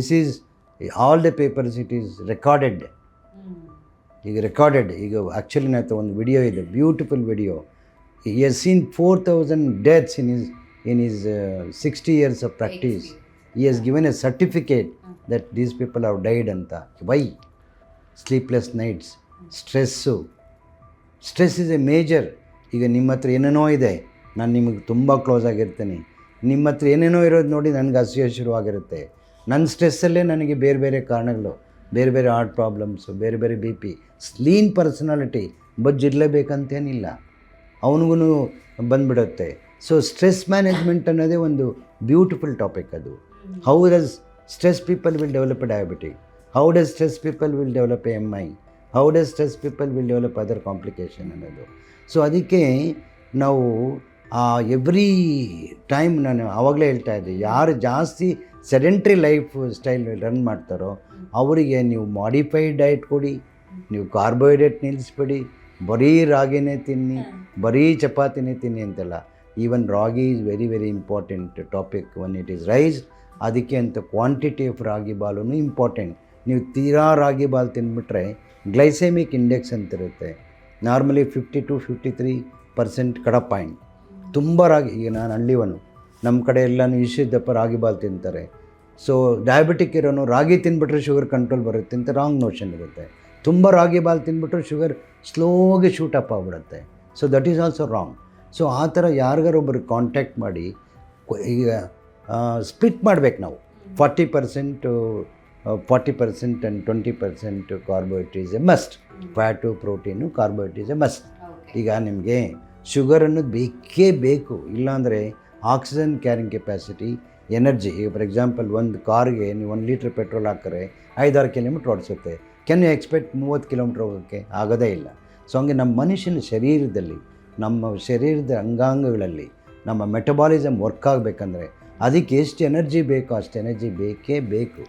This is all the papers it is recorded. ಈಗ recorded. ಈಗ actually ನಾನು ಒಂದು ವಿಡಿಯೋ ಇದೆ, beautiful video. He has seen 4,000 deaths in his 60 years of practice. He has given a certificate that these people have died anta. Why? Sleepless nights, stress is a major. ಈಗ ನಿಮ್ಮ ಹತ್ರ ಏನೇನೋ ಇದೆ, ನಾನು ನಿಮಗೆ ತುಂಬ ಕ್ಲೋಸ್ ಆಗಿರ್ತೀನಿ, ನಿಮ್ಮ ಹತ್ರ ಏನೇನೋ ಇರೋದು ನೋಡಿ ನನಗೆ ಅಸೂಯೆ ಶುರುವಾಗಿರುತ್ತೆ. ನನ್ನ ಸ್ಟ್ರೆಸ್ಸಲ್ಲೇ ನನಗೆ ಬೇರೆ ಬೇರೆ ಕಾರಣಗಳು, ಬೇರೆ ಬೇರೆ ಹಾರ್ಟ್ ಪ್ರಾಬ್ಲಮ್ಸು, ಬೇರೆ ಬೇರೆ ಬಿ ಪಿ. ಲೀನ್ ಪರ್ಸನಾಲಿಟಿ ಬಜ್ಜಿರಲೇಬೇಕಂತೇನಿಲ್ಲ, ಅವನಿಗೂ ಬಂದುಬಿಡುತ್ತೆ. ಸೊ ಸ್ಟ್ರೆಸ್ ಮ್ಯಾನೇಜ್ಮೆಂಟ್ ಅನ್ನೋದೇ ಒಂದು ಬ್ಯೂಟಿಫುಲ್ ಟಾಪಿಕ್ ಅದು. How does stress people will develop A diabetic, how does stress people will develop A MI, how does stress people will develop other complication ಅನ್ನೋದು. So ಅದಕ್ಕೆ ನಾವು every time ನಾನು ಆವಾಗಲೇ ಹೇಳ್ತಾ ಇದ್ದೆ, ಯಾರು ಜಾಸ್ತಿ ಸೆಡೆಂಟ್ರಿ ಲೈಫ್ ಸ್ಟೈಲ್ ರನ್ ಮಾಡ್ತಾರೋ ಅವರಿಗೆ ನೀವು ಮಾಡಿಫೈಡ್ ಡಯಟ್ ಕೊಡಿ, ನೀವು ಕಾರ್ಬೋಹೈಡ್ರೇಟ್ ನಿಲ್ಲಿಸ್ಬೇಡಿ, ಬರೀ ರಾಗಿನೇ ತಿನ್ನಿ, ಬರೀ ಚಪಾತಿನೇ ತಿನ್ನಿ ಅಂತಲ್ಲ. Even ragi is very very important topic one it is rice. ಅದಕ್ಕೆ ಅಂತ quantity of ragi ball important. ನೀವು ತೀರಾ ರಾಗಿ ಬಾಲ್ ತಿಂದ್ಬಿಟ್ರೆ ಗ್ಲೈಸೆಮಿಕ್ ಇಂಡೆಕ್ಸ್ ಅಂತಿರುತ್ತೆ, ನಾರ್ಮಲಿ 50 to 53% ಕಟ್ ಪಾಯಿಂಟ್. ತುಂಬ ರಾಗಿ, ಈಗ ನಾನು ಹಳ್ಳಿವನು, ನಮ್ಮ ಕಡೆ ಎಲ್ಲನೂ ಇಷ್ಟಿದ್ದಪ್ಪ ರಾಗಿ ಬಾಲ್ ತಿಂತಾರೆ. ಸೊ ಡಯಾಬಿಟಿಕ್ ಇರೋನು ರಾಗಿ ತಿಂದ್ಬಿಟ್ರೆ ಶುಗರ್ ಕಂಟ್ರೋಲ್ ಬರುತ್ತೆ ಅಂತ ರಾಂಗ್ ನೋಷನ್ ಇರುತ್ತೆ. ತುಂಬ ರಾಗಿ ಬಾಲ್ ತಿಂದ್ಬಿಟ್ರೆ ಶುಗರ್ ಸ್ಲೋಗೆ ಶೂಟಪ್ ಆಗಿಬಿಡುತ್ತೆ. So that is also wrong. So ಆ ಥರ ಯಾರಿಗಾರೊಬ್ಬರು ಕಾಂಟ್ಯಾಕ್ಟ್ ಮಾಡಿ ಈಗ ಸ್ಪ್ಲಿಟ್ ಮಾಡಬೇಕು ನಾವು. 40% and 20% carbohydrate is a must. Fat, protein, carbohydrate is a must. ಈಗ ನಿಮಗೆ ಶುಗರ್ ಅನ್ನೋದು ಬೇಕೇ ಬೇಕು, ಇಲ್ಲಾಂದರೆ ಆಕ್ಸಿಜನ್ ಕ್ಯಾರಿಂಗ್ ಕೆಪಾಸಿಟಿ, ಎನರ್ಜಿ. ಈಗ ಫಾರ್ ಎಕ್ಸಾಂಪಲ್ ಒಂದು ಕಾರ್ಗೆ ನೀವು 1 ಲೀಟ್ರ್ ಪೆಟ್ರೋಲ್ ಹಾಕಿದ್ರೆ 5-6 ಕಿಲೋಮೀಟ್ರ್ ಓಡಿಸುತ್ತೆ. ಕ್ಯಾನ್ ಯು ಎಕ್ಸ್ಪೆಕ್ಟ್ 30 ಕಿಲೋಮೀಟ್ರ್ ಹೋಗೋಕ್ಕೆ? ಆಗೋದೇ ಇಲ್ಲ. ಸೊ ಹಂಗೆ ನಮ್ಮ ಮನುಷ್ಯನ ಶರೀರದಲ್ಲಿ, ನಮ್ಮ ಶರೀರದ ಅಂಗಾಂಗಗಳಲ್ಲಿ ನಮ್ಮ ಮೆಟಬಾಲಿಸಮ್ ವರ್ಕ್ ಆಗಬೇಕಂದ್ರೆ ಅದಕ್ಕೆ ಎಷ್ಟು ಎನರ್ಜಿ ಬೇಕೋ ಅಷ್ಟು ಎನರ್ಜಿ ಬೇಕೇ ಬೇಕು.